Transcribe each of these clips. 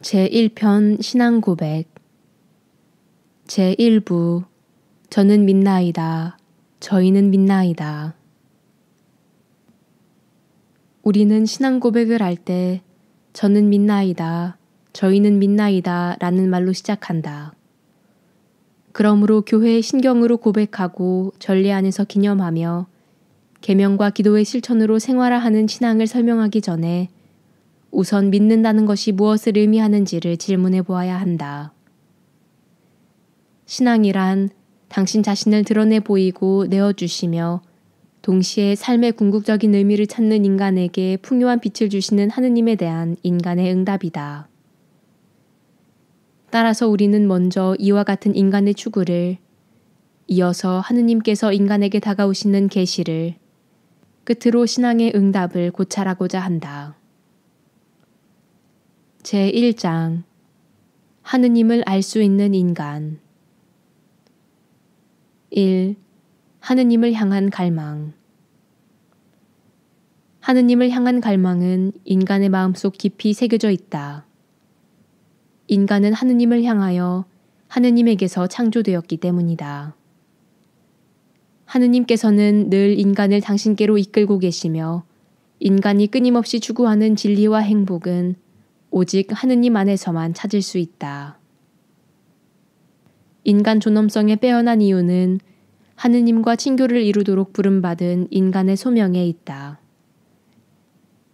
제1편 신앙고백 제1부 저는 믿나이다. 저희는 믿나이다. 우리는 신앙고백을 할 때 저는 믿나이다. 저희는 믿나이다 라는 말로 시작한다. 그러므로 교회의 신경으로 고백하고 전례 안에서 기념하며 계명과 기도의 실천으로 생활화하는 신앙을 설명하기 전에 우선 믿는다는 것이 무엇을 의미하는지를 질문해 보아야 한다. 신앙이란 당신 자신을 드러내 보이고 내어주시며 동시에 삶의 궁극적인 의미를 찾는 인간에게 풍요한 빛을 주시는 하느님에 대한 인간의 응답이다. 따라서 우리는 먼저 이와 같은 인간의 추구를, 이어서 하느님께서 인간에게 다가오시는 계시를, 끝으로 신앙의 응답을 고찰하고자 한다. 제1장 하느님을 알 수 있는 인간 1. 하느님을 향한 갈망. 하느님을 향한 갈망은 인간의 마음속 깊이 새겨져 있다. 인간은 하느님을 향하여 하느님에게서 창조되었기 때문이다. 하느님께서는 늘 인간을 당신께로 이끌고 계시며 인간이 끊임없이 추구하는 진리와 행복은 오직 하느님 안에서만 찾을 수 있다. 인간 존엄성에 빼어난 이유는 하느님과 친교를 이루도록 부름받은 인간의 소명에 있다.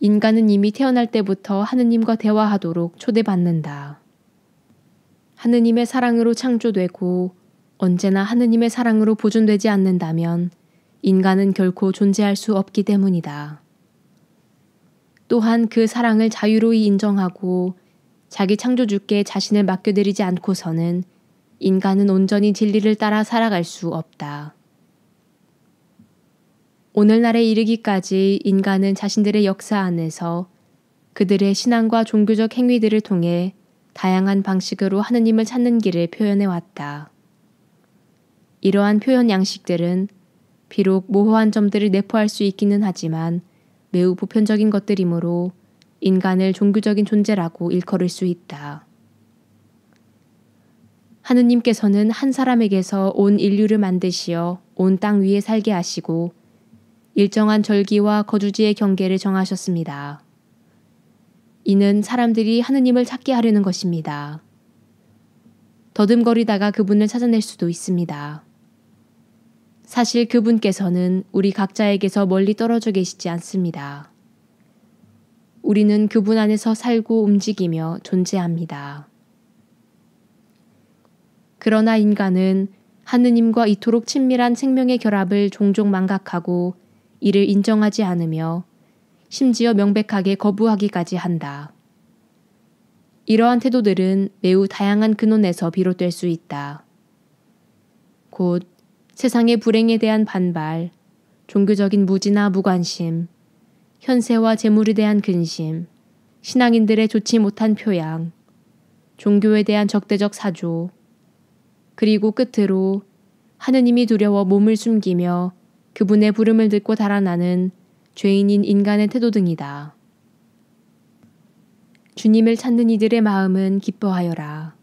인간은 이미 태어날 때부터 하느님과 대화하도록 초대받는다. 하느님의 사랑으로 창조되고 언제나 하느님의 사랑으로 보존되지 않는다면 인간은 결코 존재할 수 없기 때문이다. 또한 그 사랑을 자유로이 인정하고 자기 창조주께 자신을 맡겨드리지 않고서는 인간은 온전히 진리를 따라 살아갈 수 없다. 오늘날에 이르기까지 인간은 자신들의 역사 안에서 그들의 신앙과 종교적 행위들을 통해 다양한 방식으로 하느님을 찾는 길을 표현해 왔다. 이러한 표현 양식들은 비록 모호한 점들을 내포할 수 있기는 하지만 매우 보편적인 것들이므로 인간을 종교적인 존재라고 일컬을 수 있다. 하느님께서는 한 사람에게서 온 인류를 만드시어 온 땅 위에 살게 하시고 일정한 절기와 거주지의 경계를 정하셨습니다. 이는 사람들이 하느님을 찾게 하려는 것입니다. 더듬거리다가 그분을 찾아낼 수도 있습니다. 사실 그분께서는 우리 각자에게서 멀리 떨어져 계시지 않습니다. 우리는 그분 안에서 살고 움직이며 존재합니다. 그러나 인간은 하느님과 이토록 친밀한 생명의 결합을 종종 망각하고 이를 인정하지 않으며 심지어 명백하게 거부하기까지 한다. 이러한 태도들은 매우 다양한 근원에서 비롯될 수 있다. 곧 세상의 불행에 대한 반발, 종교적인 무지나 무관심, 현세와 재물에 대한 근심, 신앙인들의 좋지 못한 표양, 종교에 대한 적대적 사조, 그리고 끝으로 하느님이 두려워 몸을 숨기며 그분의 부름을 듣고 달아나는 죄인인 인간의 태도 등이다. 주님을 찾는 이들의 마음은 기뻐하여라.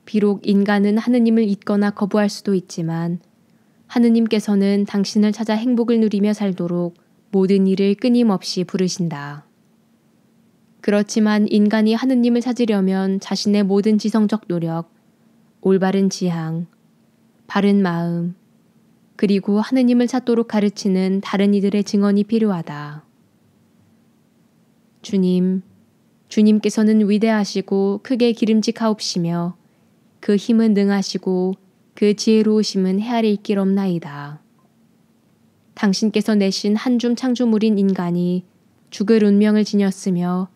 비록 인간은 하느님을 잊거나 거부할 수도 있지만 하느님께서는 당신을 찾아 행복을 누리며 살도록 모든 일을 끊임없이 부르신다. 그렇지만 인간이 하느님을 찾으려면 자신의 모든 지성적 노력, 올바른 지향, 바른 마음, 그리고 하느님을 찾도록 가르치는 다른 이들의 증언이 필요하다. 주님께서는 위대하시고 크게 기름직하옵시며 그 힘은 능하시고 그 지혜로우심은 헤아릴 길 없나이다. 당신께서 내신 한 줌 창조물인 인간이 죽을 운명을 지녔으며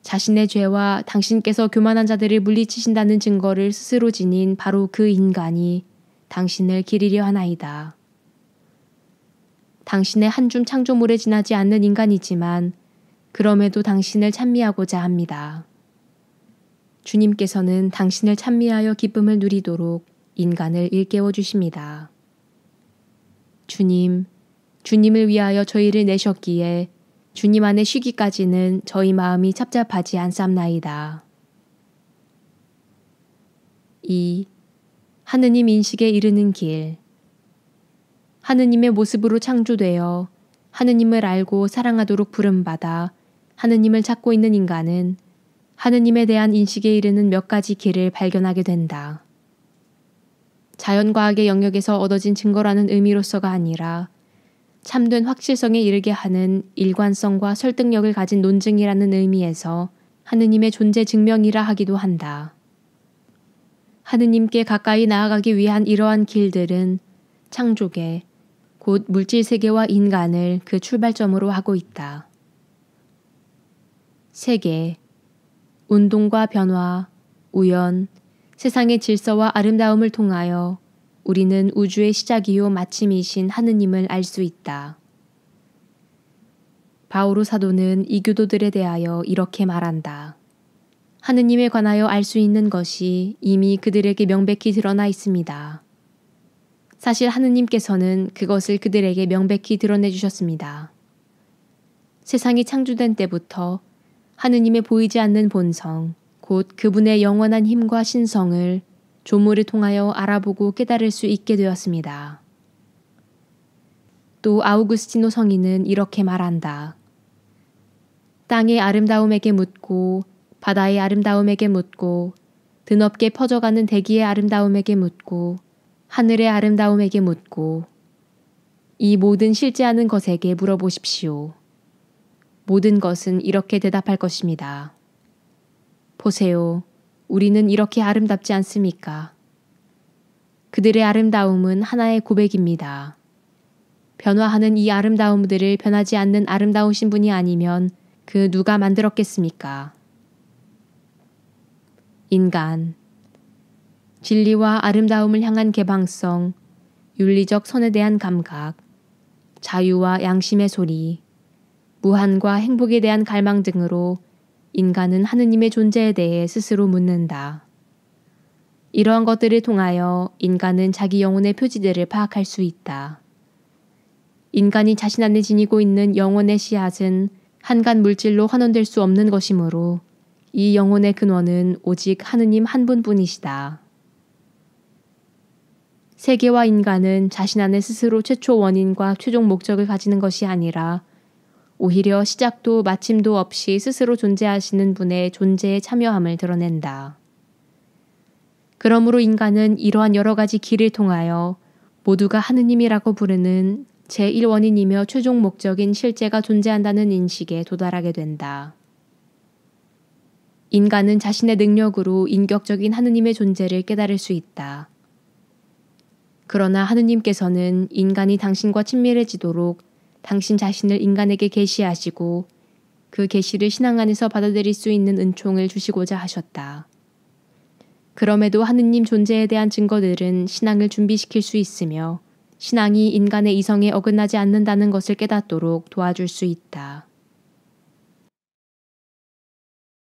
자신의 죄와 당신께서 교만한 자들을 물리치신다는 증거를 스스로 지닌 바로 그 인간이 당신을 기리려 하나이다. 당신의 한 줌 창조물에 지나지 않는 인간이지만 그럼에도 당신을 찬미하고자 합니다. 주님께서는 당신을 찬미하여 기쁨을 누리도록 인간을 일깨워 주십니다. 주님을 위하여 저희를 내셨기에 주님 안에 쉬기까지는 저희 마음이 찹찹하지 않삼나이다. 2. 하느님 인식에 이르는 길. 하느님의 모습으로 창조되어 하느님을 알고 사랑하도록 부름받아 하느님을 찾고 있는 인간은 하느님에 대한 인식에 이르는 몇 가지 길을 발견하게 된다. 자연과학의 영역에서 얻어진 증거라는 의미로서가 아니라 참된 확실성에 이르게 하는 일관성과 설득력을 가진 논증이라는 의미에서 하느님의 존재 증명이라 하기도 한다. 하느님께 가까이 나아가기 위한 이러한 길들은 창조계, 곧 물질 세계와 인간을 그 출발점으로 하고 있다. 세계, 운동과 변화, 우연, 세상의 질서와 아름다움을 통하여 우리는 우주의 시작이요 마침이신 하느님을 알 수 있다. 바오로 사도는 이 교도들에 대하여 이렇게 말한다. 하느님에 관하여 알 수 있는 것이 이미 그들에게 명백히 드러나 있습니다. 사실 하느님께서는 그것을 그들에게 명백히 드러내 주셨습니다. 세상이 창조된 때부터 하느님의 보이지 않는 본성, 곧 그분의 영원한 힘과 신성을 조물을 통하여 알아보고 깨달을 수 있게 되었습니다. 또 아우구스티노 성인은 이렇게 말한다. 땅의 아름다움에게 묻고 바다의 아름다움에게 묻고 드넓게 퍼져가는 대기의 아름다움에게 묻고 하늘의 아름다움에게 묻고 이 모든 실제하는 것에게 물어보십시오. 모든 것은 이렇게 대답할 것입니다. 보세요. 우리는 이렇게 아름답지 않습니까? 그들의 아름다움은 하나의 고백입니다. 변화하는 이 아름다움들을 변하지 않는 아름다우신 분이 아니면 그 누가 만들었겠습니까? 인간. 진리와 아름다움을 향한 개방성, 윤리적 선에 대한 감각, 자유와 양심의 소리, 무한과 행복에 대한 갈망 등으로 인간은 하느님의 존재에 대해 스스로 묻는다. 이러한 것들을 통하여 인간은 자기 영혼의 표지들을 파악할 수 있다. 인간이 자신 안에 지니고 있는 영혼의 씨앗은 한간 물질로 환원될 수 없는 것이므로 이 영혼의 근원은 오직 하느님 한 분뿐이시다. 세계와 인간은 자신 안에 스스로 최초 원인과 최종 목적을 가지는 것이 아니라 오히려 시작도 마침도 없이 스스로 존재하시는 분의 존재에 참여함을 드러낸다. 그러므로 인간은 이러한 여러 가지 길을 통하여 모두가 하느님이라고 부르는 제1원인이며 최종 목적인 실제가 존재한다는 인식에 도달하게 된다. 인간은 자신의 능력으로 인격적인 하느님의 존재를 깨달을 수 있다. 그러나 하느님께서는 인간이 당신과 친밀해지도록 당신 자신을 인간에게 계시하시고 그 계시를 신앙 안에서 받아들일 수 있는 은총을 주시고자 하셨다. 그럼에도 하느님 존재에 대한 증거들은 신앙을 준비시킬 수 있으며 신앙이 인간의 이성에 어긋나지 않는다는 것을 깨닫도록 도와줄 수 있다.